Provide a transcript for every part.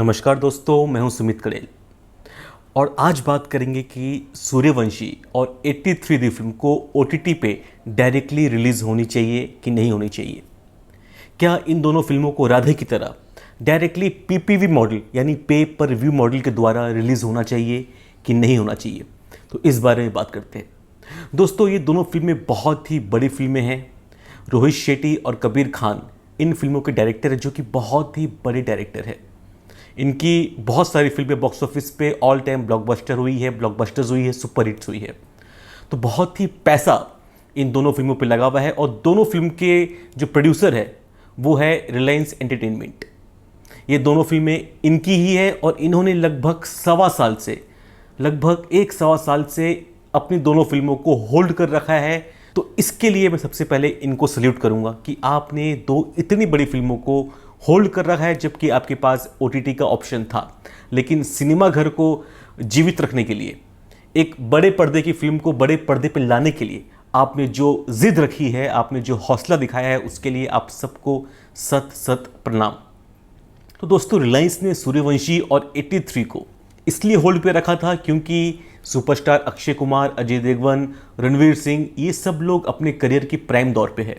नमस्कार दोस्तों, मैं हूं सुमित कड़ेल और आज बात करेंगे कि सूर्यवंशी और 83 दी फिल्म को OTT पे डायरेक्टली रिलीज़ होनी चाहिए कि नहीं होनी चाहिए। क्या इन दोनों फिल्मों को राधे की तरह डायरेक्टली PPV मॉडल यानी पे पर व्यू मॉडल के द्वारा रिलीज़ होना चाहिए कि नहीं होना चाहिए, तो इस बारे में बात करते हैं। दोस्तों, ये दोनों फिल्में बहुत ही बड़ी फिल्में हैं। रोहित शेट्टी और कबीर खान इन फिल्मों के डायरेक्टर हैं, जो कि बहुत ही बड़े डायरेक्टर हैं। इनकी बहुत सारी फिल्में बॉक्स ऑफिस पे ऑल टाइम ब्लॉकबस्टर्स हुई है, सुपर हिट्स हुई है। तो बहुत ही पैसा इन दोनों फिल्मों पे लगा हुआ है और दोनों फिल्म के जो प्रोड्यूसर है वो है रिलायंस एंटरटेनमेंट। ये दोनों फिल्में इनकी ही है और इन्होंने लगभग एक सवा साल से अपनी दोनों फिल्मों को होल्ड कर रखा है। तो इसके लिए मैं सबसे पहले इनको सल्यूट करूंगा कि आपने दो इतनी बड़ी फिल्मों को होल्ड कर रखा है, जबकि आपके पास OTT का ऑप्शन था। लेकिन सिनेमा घर को जीवित रखने के लिए, एक बड़े पर्दे की फिल्म को बड़े पर्दे पर लाने के लिए आपने जो जिद रखी है, आपने जो हौसला दिखाया है, उसके लिए आप सबको सत सत प्रणाम। तो दोस्तों, रिलायंस ने सूर्यवंशी और 83 को इसलिए होल्ड पे रखा था क्योंकि सुपरस्टार अक्षय कुमार, अजय देवगन, रणवीर सिंह, ये सब लोग अपने करियर की प्राइम दौर पे है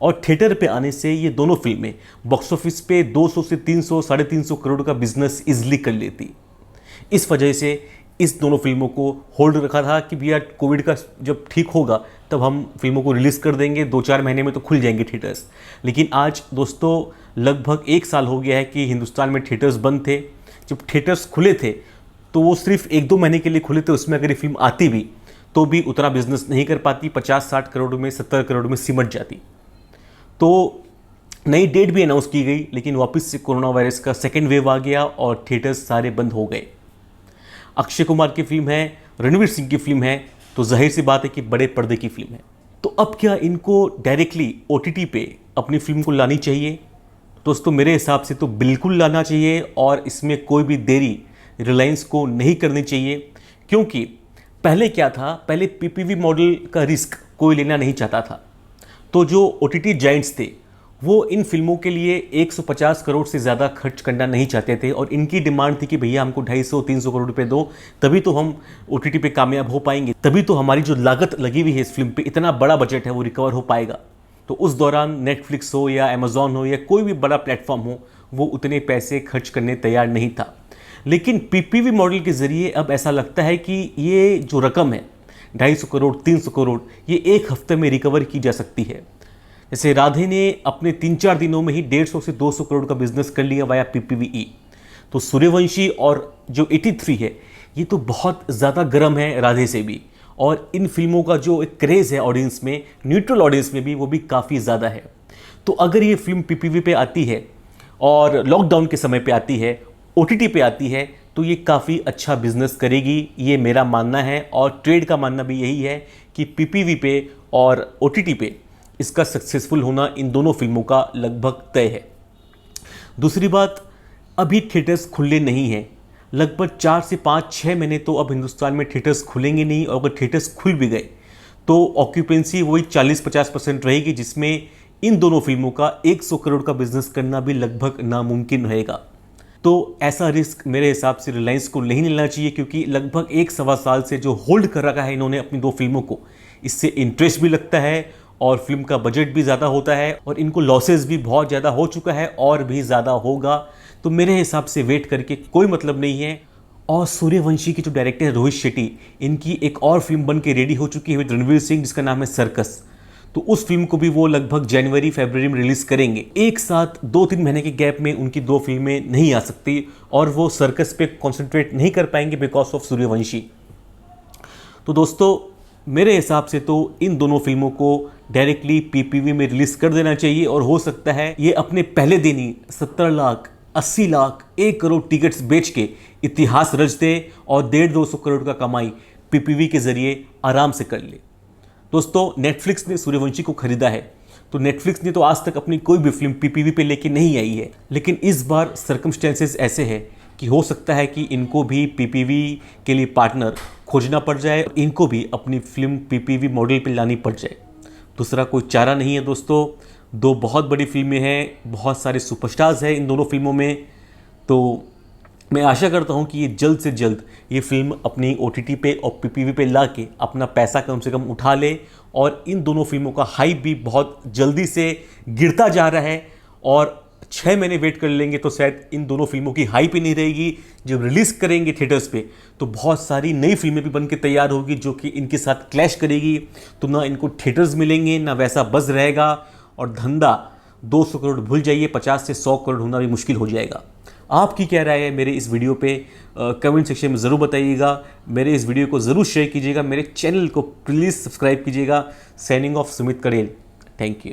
और थिएटर पे आने से ये दोनों फिल्में बॉक्स ऑफिस पे 200 से 300, 350 करोड़ का बिजनेस इजीली कर लेती। इस वजह से इस दोनों फिल्मों को होल्ड रखा था कि भैया कोविड का जब ठीक होगा तब हम फिल्मों को रिलीज़ कर देंगे, 2-4 महीने में तो खुल जाएंगे थिएटर्स। लेकिन आज दोस्तों लगभग 1 साल हो गया है कि हिंदुस्तान में थिएटर्स बंद थे। जब थिएटर्स खुले थे तो वो सिर्फ 1-2 महीने के लिए खुले थे। उसमें अगर ये फिल्म आती भी तो भी उतना बिजनेस नहीं कर पाती, 50-60 करोड़ में, 70 करोड़ में सिमट जाती। तो नई डेट भी अनाउंस की गई, लेकिन वापस से कोरोना वायरस का सेकेंड वेव आ गया और थिएटर्स सारे बंद हो गए। अक्षय कुमार की फिल्म है, रणवीर सिंह की फिल्म है, तो जाहिर सी बात है कि बड़े पर्दे की फिल्म है। तो अब क्या इनको डायरेक्टली OTT पे अपनी फिल्म को लानी चाहिए? दोस्तों, मेरे हिसाब से तो बिल्कुल लाना चाहिए और इसमें कोई भी देरी रिलायंस को नहीं करनी चाहिए। क्योंकि पहले क्या था, पहले PPV मॉडल का रिस्क कोई लेना नहीं चाहता था। तो जो OTT जाइंट्स थे वो इन फिल्मों के लिए 150 करोड़ से ज़्यादा खर्च करना नहीं चाहते थे और इनकी डिमांड थी कि भैया हमको 250-300 करोड़ रुपए दो, तभी तो हम OTT पे कामयाब हो पाएंगे, तभी तो हमारी जो लागत लगी हुई है इस फिल्म पे, इतना बड़ा बजट है, वो रिकवर हो पाएगा। तो उस दौरान नेटफ्लिक्स हो या अमेजॉन हो या कोई भी बड़ा प्लेटफॉर्म हो, वो उतने पैसे खर्च करने तैयार नहीं था। लेकिन PPV मॉडल के ज़रिए अब ऐसा लगता है कि ये जो रकम है 250 करोड़, 300 करोड़, ये एक हफ्ते में रिकवर की जा सकती है। जैसे राधे ने अपने 3-4 दिनों में ही 150 से 200 करोड़ का बिजनेस कर लिया वाया PPVE। तो सूर्यवंशी और जो 83 है, ये तो बहुत ज़्यादा गर्म है राधे से भी, और इन फिल्मों का जो एक क्रेज़ है ऑडियंस में, न्यूट्रल ऑडियंस में भी, वो भी काफ़ी ज़्यादा है। तो अगर ये फिल्म PPV पे आती है और लॉकडाउन के समय पे आती है, OTT पे आती है, तो ये काफ़ी अच्छा बिजनेस करेगी, ये मेरा मानना है। और ट्रेड का मानना भी यही है कि PPV पे और OTT पे इसका सक्सेसफुल होना इन दोनों फिल्मों का लगभग तय है। दूसरी बात, अभी थिएटर्स खुले नहीं हैं। लगभग 4 से 5-6 महीने तो अब हिंदुस्तान में थिएटर्स खुलेंगे नहीं, और अगर थिएटर्स खुल भी गए तो ऑक्यूपेंसी वही 40-50% रहेगी, जिसमें इन दोनों फिल्मों का 100 करोड़ का बिजनेस करना भी लगभग नामुमकिन रहेगा। तो ऐसा रिस्क मेरे हिसाब से रिलायंस को नहीं लेना चाहिए, क्योंकि लगभग 1-1.25 साल से जो होल्ड कर रखा है इन्होंने अपनी दो फिल्मों को, इससे इंटरेस्ट भी लगता है और फिल्म का बजट भी ज़्यादा होता है और इनको लॉसेस भी बहुत ज़्यादा हो चुका है और भी ज़्यादा होगा। तो मेरे हिसाब से वेट करके कोई मतलब नहीं है। और सूर्यवंशी के जो डायरेक्टर है रोहित शेट्टी, इनकी एक और फिल्म बन के रेडी हो चुकी है विद रणवीर सिंह, जिसका नाम है सर्कस। तो उस फिल्म को भी वो लगभग जनवरी-फरवरी में रिलीज़ करेंगे। एक साथ 2-3 महीने के गैप में उनकी दो फिल्में नहीं आ सकती और वो सर्कस पे कॉन्सेंट्रेट नहीं कर पाएंगे बिकॉज ऑफ सूर्यवंशी। तो दोस्तों, मेरे हिसाब से तो इन दोनों फिल्मों को डायरेक्टली PPV में रिलीज़ कर देना चाहिए और हो सकता है ये अपने पहले दिन ही 70 लाख, 80 लाख, 1 करोड़ टिकट्स बेच के इतिहास रच दे और 150-200 करोड़ का कमाई PPV के ज़रिए आराम से कर ले। दोस्तों, नेटफ्लिक्स ने सूर्यवंशी को खरीदा है, तो नेटफ्लिक्स ने तो आज तक अपनी कोई भी फिल्म PPV पे लेके नहीं आई है। लेकिन इस बार सर्कमस्टेंसेस ऐसे हैं कि हो सकता है कि इनको भी PPV के लिए पार्टनर खोजना पड़ जाए, इनको भी अपनी फिल्म PPV मॉडल पे लानी पड़ जाए। दूसरा कोई चारा नहीं है दोस्तों। दो बहुत बड़ी फिल्में हैं, बहुत सारे सुपरस्टार्स हैं इन दोनों फिल्मों में, तो मैं आशा करता हूं कि ये जल्द से जल्द ये फिल्म अपनी OTT पे और PPV पे ला के अपना पैसा कम से कम उठा ले, और इन दोनों फिल्मों का हाइप भी बहुत जल्दी से गिरता जा रहा है, और 6 महीने वेट कर लेंगे तो शायद इन दोनों फिल्मों की हाइप ही नहीं रहेगी। जब रिलीज करेंगे थिएटर्स पे तो बहुत सारी नई फिल्में भी बन के तैयार होगी जो कि इनके साथ क्लैश करेगी, तो ना इनको थिएटर्स मिलेंगे ना वैसा बज़ रहेगा, और धंधा 200 करोड़ भूल जाइए, 50 से 100 करोड़ होना भी मुश्किल हो जाएगा। आपकी क्या राय है मेरे इस वीडियो पे कमेंट सेक्शन में ज़रूर बताइएगा। मेरे इस वीडियो को ज़रूर शेयर कीजिएगा, मेरे चैनल को प्लीज़ सब्सक्राइब कीजिएगा। Signing off Sumit Kadel, thank you.